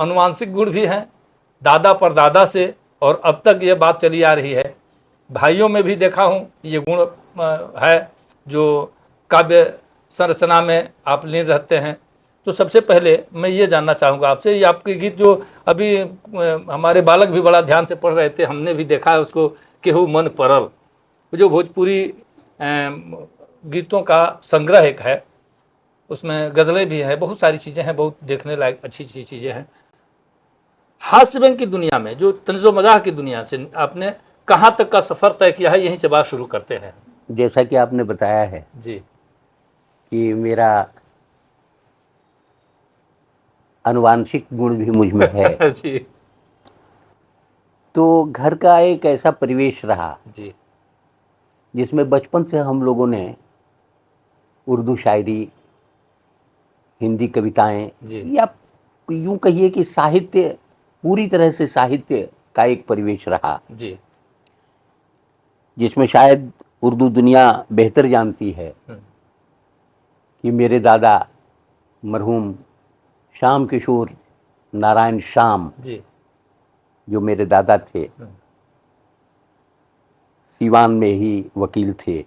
अनुवांशिक गुण भी हैं, दादा परदादा से, और अब तक ये बात चली आ रही है। भाइयों में भी देखा हूँ ये गुण है जो काव्य संरचना में आप लीन रहते हैं। तो सबसे पहले मैं ये जानना चाहूँगा आपसे, ये आपके गीत जो अभी हमारे बालक भी बड़ा ध्यान से पढ़ रहे थे, हमने भी देखा है उसको, केहू मन परल, जो भोजपुरी गीतों का संग्रह एक है, उसमें गज़लें भी हैं, बहुत सारी चीज़ें हैं, बहुत देखने लायक अच्छी अच्छी चीज़ें हैं। हास्य व्यंग की दुनिया में, जो तंज़ो मज़ाह की दुनिया से आपने कहाँ तक का सफ़र तय किया है, यहीं से बात शुरू करते हैं। जैसा कि आपने बताया है जी, कि मेरा आनुवांशिक गुण भी मुझ में है। जी तो घर का एक ऐसा परिवेश रहा जी जिसमें बचपन से हम लोगों ने उर्दू शायरी, हिंदी कविताएं, जी या यूं कहिए कि साहित्य, पूरी तरह से साहित्य का एक परिवेश रहा, जी जिसमें शायद उर्दू दुनिया बेहतर जानती है कि मेरे दादा मरहूम श्याम किशोर नारायण श्याम, जी जो मेरे दादा थे, सीवान में ही वकील थे।